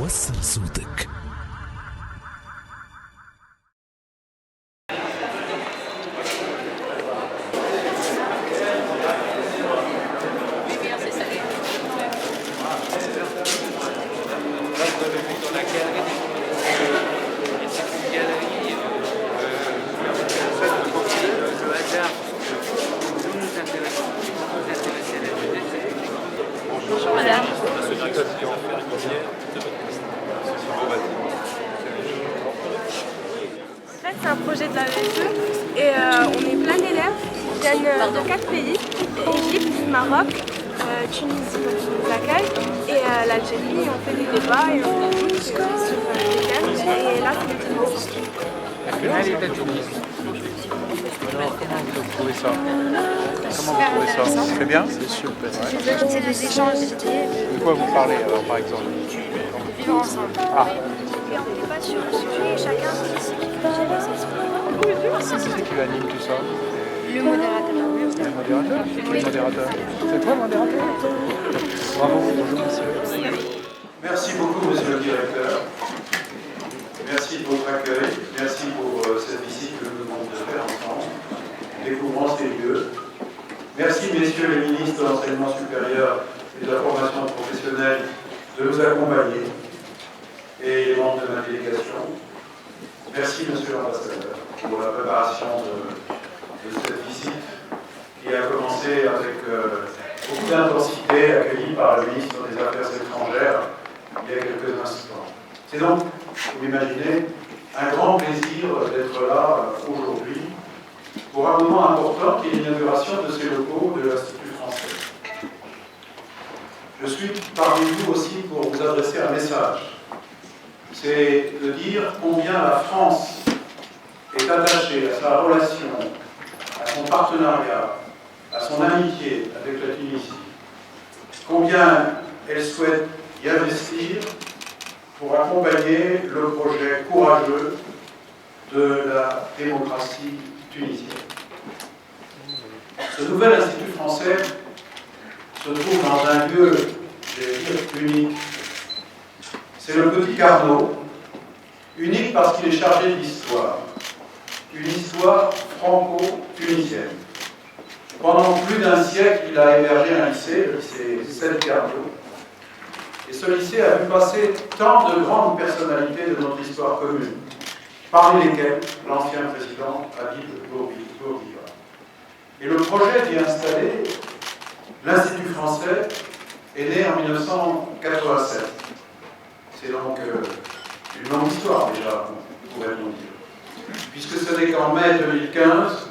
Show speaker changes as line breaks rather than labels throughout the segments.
وصل صوتك.
Bonjour madame. En fait, c'est un projet de la VSE et on est plein d'élèves qui viennent de 4 pays, Égypte, Maroc, Tunisie qui nous accueille et l'Algérie. On fait des débats et on discute sur des thèmes et là c'est le Tunis.
Comment vous trouvez ça? Très bien? C'est super. Ouais.
C'est des échanges d'idées.
De quoi vous parlez alors par exemple?
De vivre ensemble.
Ah,
Et on débat sur le sujet et chacun participe et gérer ses
c'est qui anime tout ça?
Le modérateur.
Le modérateur? C'est qui le modérateur? C'est toi le modérateur? Bravo, bonjour monsieur.
Merci beaucoup monsieur le directeur. Merci de votre accueil. Merci pour cette visite que nous venons de faire ensemble. Découvrant ces lieux. Merci messieurs les ministres de l'enseignement supérieur et de la formation professionnelle de nous accompagner et les membres de ma délégation. Merci monsieur l'ambassadeur pour la préparation de cette visite qui a commencé avec beaucoup d'intensité, accueillie par le ministre des Affaires étrangères il y a quelques instants. C'est donc, vous l'imaginez, un grand plaisir d'être là aujourd'hui pour un moment important qui est l'inauguration de ces locaux de l'Institut français. Je suis parmi vous aussi pour vous adresser un message. C'est de dire combien la France est attachée à sa relation, à son partenariat, à son amitié avec la Tunisie. Combien elle souhaite y investir pour accompagner le projet courageux de la démocratie tunisienne. Ce nouvel Institut français se trouve dans un lieu, je vais dire, unique. C'est le Petit Carnot, unique parce qu'il est chargé d'histoire, une histoire franco-tunisienne. Pendant plus d'un siècle, il a hébergé un lycée, le lycée Sel Carnot. Et ce lycée a vu passer tant de grandes personnalités de notre histoire commune, parmi lesquelles l'ancien président Habib Bourguiba. Et le projet d'y installer l'Institut français est né en 1987. C'est donc une longue histoire déjà, pourrait-on dire. Puisque ce n'est qu'en mai 2015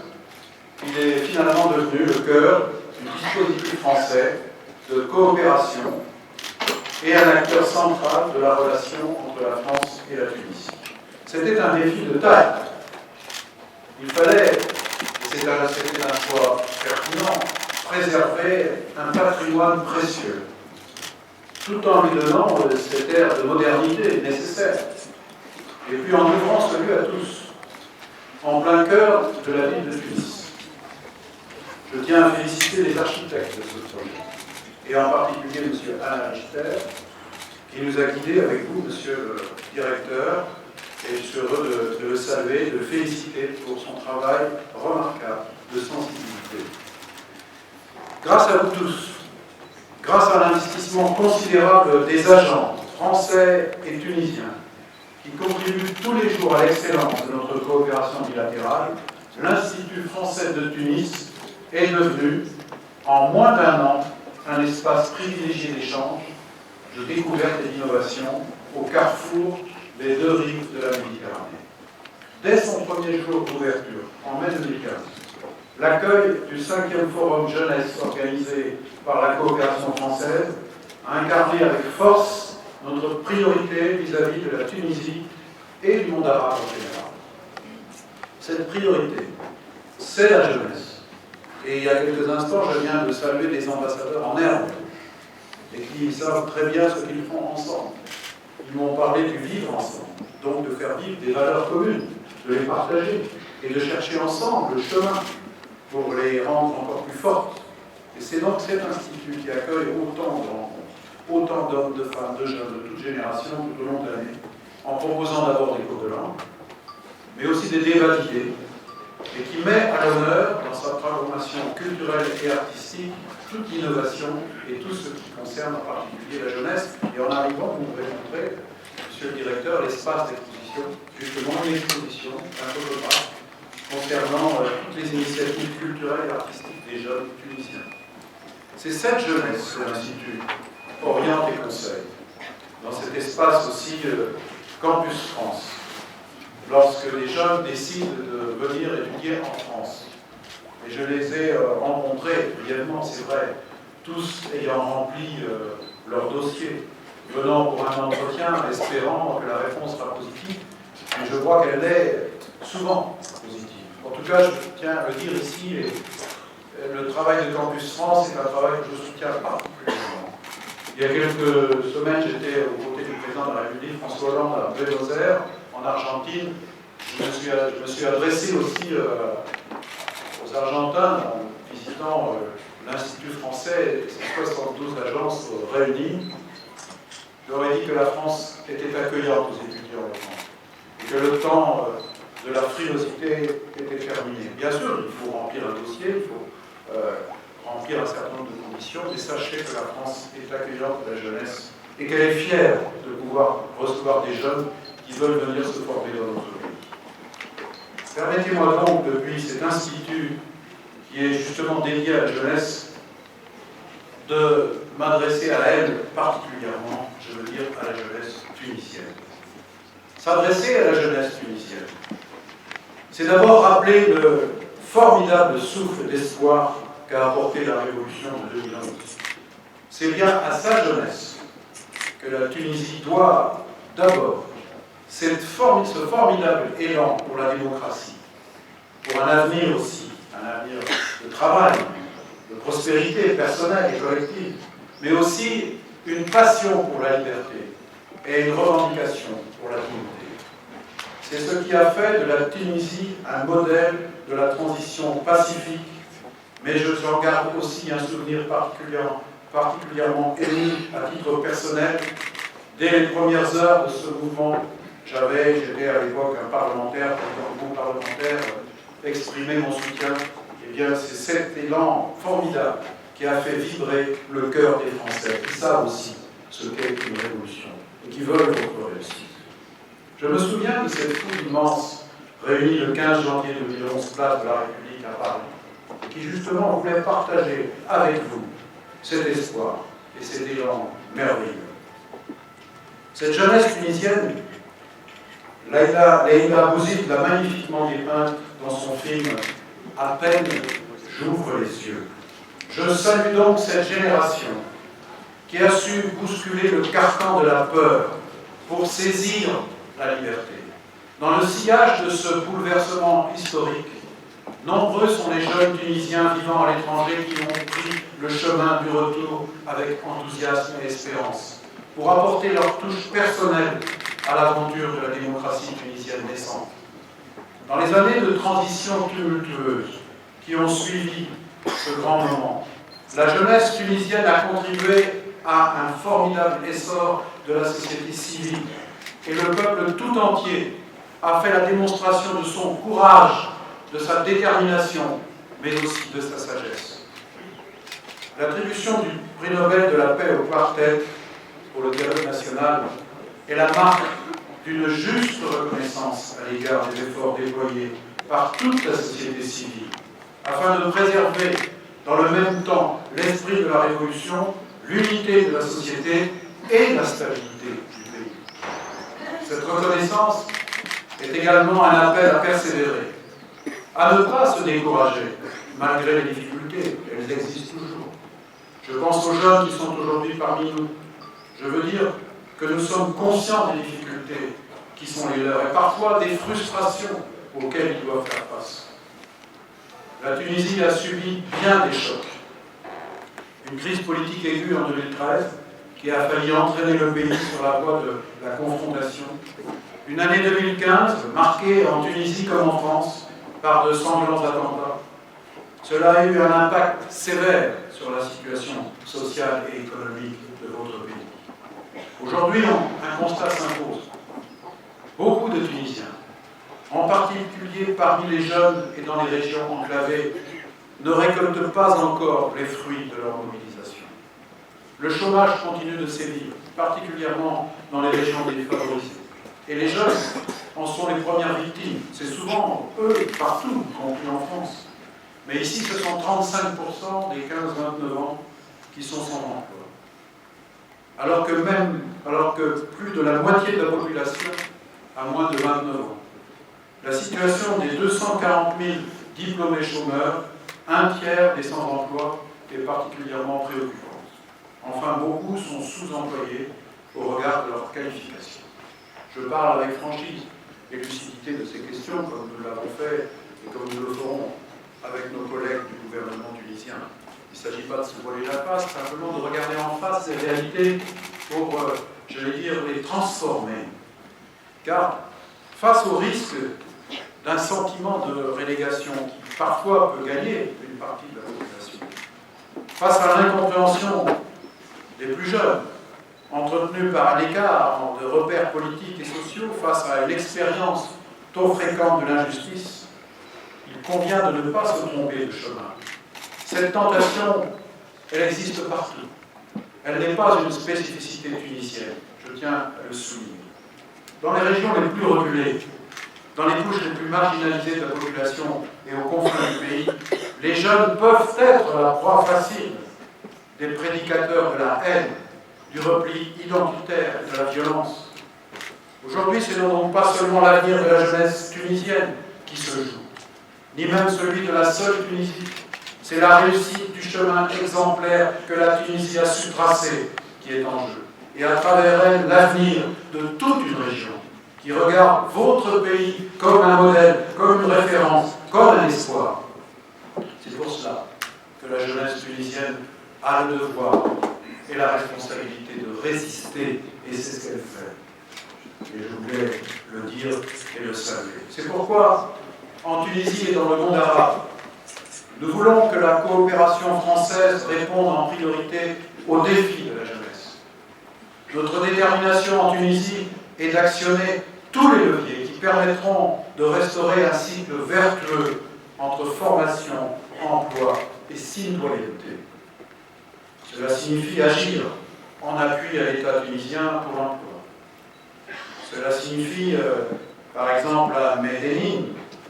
qu'il est finalement devenu le cœur du dispositif français de coopération et un acteur central de la relation entre la France et la Tunisie. C'était un défi de taille. Il fallait, et c'était un choix pertinent, préserver un patrimoine précieux, tout en lui donnant cet air de modernité nécessaire, et puis en ouvrant ce lieu à tous, en plein cœur de la ville de Tunis. Je tiens à féliciter les architectes de ce projet, et en particulier M. Alain Richter, qui nous a guidés avec vous, monsieur le directeur, et je suis heureux de le saluer, de le féliciter pour son travail remarquable de sensibilité. Grâce à vous tous, grâce à l'investissement considérable des agents français et tunisiens, qui contribuent tous les jours à l'excellence de notre coopération bilatérale, l'Institut français de Tunis est devenu, en moins d'un an, un espace privilégié d'échange, de découverte et d'innovation au carrefour des deux rives de la Méditerranée. Dès son premier jour d'ouverture, en mai 2015, l'accueil du 5e Forum Jeunesse organisé par la coopération française a incarné avec force notre priorité vis-à-vis de la Tunisie et du monde arabe en général. Cette priorité, c'est la jeunesse. Et il y a quelques instants, je viens de saluer des ambassadeurs en herbe et qui savent très bien ce qu'ils font ensemble. Ils m'ont parlé du vivre ensemble, donc de faire vivre des valeurs communes, de les partager et de chercher ensemble le chemin pour les rendre encore plus fortes. Et c'est donc cet institut qui accueille autant de rencontres, autant d'hommes, de femmes, de jeunes, de toutes générations tout au long de l'année, en proposant d'abord des cours de langue, mais aussi des débats d'idées, et qui met à l'honneur, dans sa programmation culturelle et artistique, toute l'innovation et tout ce qui concerne en particulier la jeunesse. Et en arrivant, vous pouvez montrer, monsieur le directeur, l'espace d'exposition, justement une exposition, un photographe, concernant toutes les initiatives culturelles et artistiques des jeunes tunisiens. C'est cette jeunesse que l'Institut oriente et conseille, dans cet espace aussi Campus France, lorsque les jeunes décident de venir étudier en France. Et je les ai rencontrés brièvement, c'est vrai, tous ayant rempli leur dossier, venant pour un entretien, espérant que la réponse sera positive. Et je vois qu'elle est souvent positive. En tout cas, je tiens à le dire ici, le travail de Campus France est un travail que je soutiens particulièrement. Il y a quelques semaines, j'étais aux côtés du président de la République, François Hollande, à Buenos Aires, en Argentine. Je me suis adressé aussi aux Argentins en visitant l'Institut français et ses 72 agences réunies. Je leur ai dit que la France était accueillante aux étudiants de France et que le temps de la frilosité était terminé. Bien sûr, il faut remplir un dossier, il faut remplir un certain nombre de conditions, mais sachez que la France est accueillante de la jeunesse et qu'elle est fière de pouvoir recevoir des jeunes qui veulent venir se former dans notre pays. Permettez-moi donc, depuis cet institut qui est justement dédié à la jeunesse, de m'adresser à elle particulièrement, je veux dire à la jeunesse tunisienne. S'adresser à la jeunesse tunisienne, c'est d'abord rappeler le formidable souffle d'espoir qu'a apporté la révolution de 2011. C'est bien à sa jeunesse que la Tunisie doit d'abord ce formidable élan pour la démocratie, pour un avenir aussi, un avenir de travail, de prospérité personnelle et collective, mais aussi une passion pour la liberté et une revendication pour la dignité. C'est ce qui a fait de la Tunisie un modèle de la transition pacifique, mais j'en garde aussi un souvenir particulièrement ému à titre personnel. Dès les premières heures de ce mouvement, j'étais à l'époque un parlementaire, un groupe parlementaire, exprimé mon soutien. Eh bien, c'est cet élan formidable qui a fait vibrer le cœur des Français, qui savent aussi ce qu'est une révolution et qui veulent votre réussite. Je me souviens de cette foule immense réunie le 15 janvier 2011, place de la République à Paris, et qui justement voulait partager avec vous cet espoir et cet élan merveilleux. Cette jeunesse tunisienne, Leïla Bouzid l'a magnifiquement dépeinte dans son film « À peine j'ouvre les yeux ». Je salue donc cette génération qui a su bousculer le carcan de la peur pour saisir la liberté. Dans le sillage de ce bouleversement historique, nombreux sont les jeunes Tunisiens vivant à l'étranger qui ont pris le chemin du retour avec enthousiasme et espérance, pour apporter leur touche personnelle à l'aventure de la démocratie tunisienne naissante. Dans les années de transition tumultueuse qui ont suivi ce grand moment, la jeunesse tunisienne a contribué à un formidable essor de la société civile et le peuple tout entier a fait la démonstration de son courage, de sa détermination, mais aussi de sa sagesse. L'attribution du prix Nobel de la paix au quartet pour le dialogue national est la marque d'une juste reconnaissance à l'égard des efforts déployés par toute la société civile, afin de préserver dans le même temps l'esprit de la Révolution, l'unité de la société et la stabilité du pays. Cette reconnaissance est également un appel à persévérer, à ne pas se décourager, malgré les difficultés, elles existent toujours. Je pense aux jeunes qui sont aujourd'hui parmi nous. Je veux dire que nous sommes conscients des difficultés qui sont les leurs et parfois des frustrations auxquelles ils doivent faire face. La Tunisie a subi bien des chocs. Une crise politique aiguë en 2013 qui a failli entraîner le pays sur la voie de la confrontation. Une année 2015 marquée en Tunisie comme en France par de sanglants attentats. Cela a eu un impact sévère sur la situation sociale et économique de votre pays. Aujourd'hui, un constat s'impose. Beaucoup de Tunisiens, en particulier parmi les jeunes et dans les régions enclavées, ne récoltent pas encore les fruits de leur mobilisation. Le chômage continue de sévir, particulièrement dans les régions défavorisées. Et les jeunes en sont les premières victimes. C'est souvent eux, partout, y compris en France. Mais ici, ce sont 35% des 15-29 ans qui sont sans emploi. Alors que plus de la moitié de la population a moins de 29 ans. La situation des 240 000 diplômés chômeurs, un tiers des sans-emploi, est particulièrement préoccupante. Enfin, beaucoup sont sous-employés au regard de leur qualification. Je parle avec franchise et lucidité de ces questions, comme nous l'avons fait et comme nous le ferons avec nos collègues du gouvernement tunisien. Il ne s'agit pas de se voiler la face, simplement de regarder en face ces réalités pour, les transformer. Car face au risque d'un sentiment de relégation qui parfois peut gagner une partie de la population, face à l'incompréhension des plus jeunes, entretenus par un écart de repères politiques et sociaux, face à une expérience trop fréquente de l'injustice, il convient de ne pas se tromper de chemin. Cette tentation, elle existe partout. Elle n'est pas une spécificité tunisienne, je tiens à le souligner. Dans les régions les plus reculées, dans les couches les plus marginalisées de la population et aux confins du pays, les jeunes peuvent être la proie facile des prédicateurs de la haine, du repli identitaire et de la violence. Aujourd'hui, ce n'est donc pas seulement l'avenir de la jeunesse tunisienne qui se joue, ni même celui de la seule Tunisie. C'est la réussite du chemin exemplaire que la Tunisie a su tracer qui est en jeu. Et à travers elle, l'avenir de toute une région qui regarde votre pays comme un modèle, comme une référence, comme un espoir. C'est pour cela que la jeunesse tunisienne a le devoir et la responsabilité de résister, et c'est ce qu'elle fait. Et je voulais le dire et le saluer. C'est pourquoi, en Tunisie et dans le monde arabe, nous voulons que la coopération française réponde en priorité aux défis de la jeunesse. Notre détermination en Tunisie est d'actionner tous les leviers qui permettront de restaurer un cycle vertueux entre formation, emploi et citoyenneté. Cela signifie agir en appui à l'État tunisien pour l'emploi. Cela signifie, par exemple, à Medellín,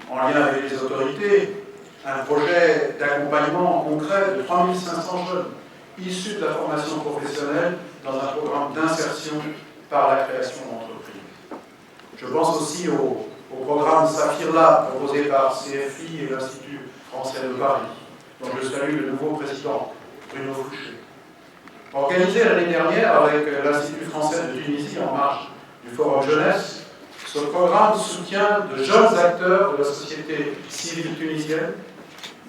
en lien avec les autorités, un projet d'accompagnement concret de 3500 jeunes issus de la formation professionnelle dans un programme d'insertion par la création d'entreprises. Je pense aussi au programme Saphir Lab proposé par CFI et l'Institut français de Paris, dont je salue le nouveau président, Bruno Fouché. Organisé l'année dernière avec l'Institut français de Tunisie en marge du Forum Jeunesse, ce programme soutient de jeunes acteurs de la société civile tunisienne,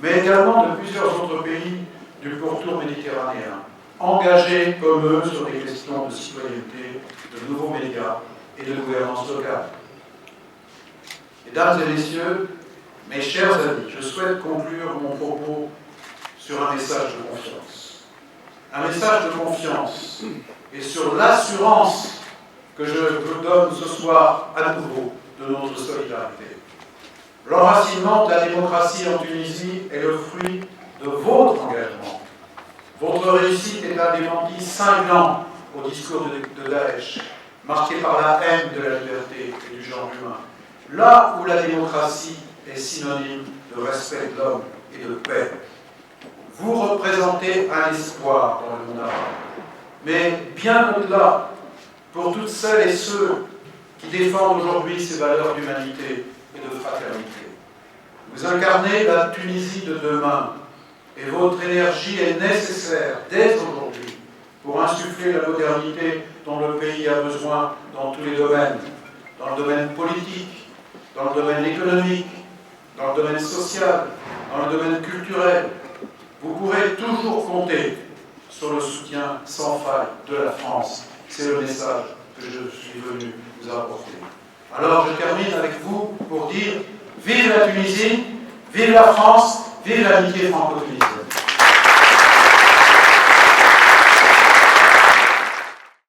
mais également de plusieurs autres pays du pourtour méditerranéen, engagés comme eux sur des questions de citoyenneté, de nouveaux médias et de gouvernance locale. Mesdames et messieurs, mes chers amis, je souhaite conclure mon propos sur un message de confiance. Un message de confiance et sur l'assurance que je vous donne ce soir à nouveau de notre solidarité. L'enracinement de la démocratie en Tunisie est le fruit de votre engagement. Votre réussite est un démenti cinglant au discours de Daesh, marqué par la haine de la liberté et du genre humain. Là où la démocratie est synonyme de respect de l'homme et de paix. Vous représentez un espoir dans le monde arabe. Mais bien au-delà, pour toutes celles et ceux qui défendent aujourd'hui ces valeurs d'humanité et de fraternité. Vous incarnez la Tunisie de demain et votre énergie est nécessaire dès aujourd'hui pour insuffler la modernité dont le pays a besoin dans tous les domaines, dans le domaine politique, dans le domaine économique, dans le domaine social, dans le domaine culturel. Vous pourrez toujours compter sur le soutien sans faille de la France. C'est le message que je suis venu vous apporter. Alors je termine avec vous pour dire vive la Tunisie, vive la France, vive l'amitié franco-tunisienne.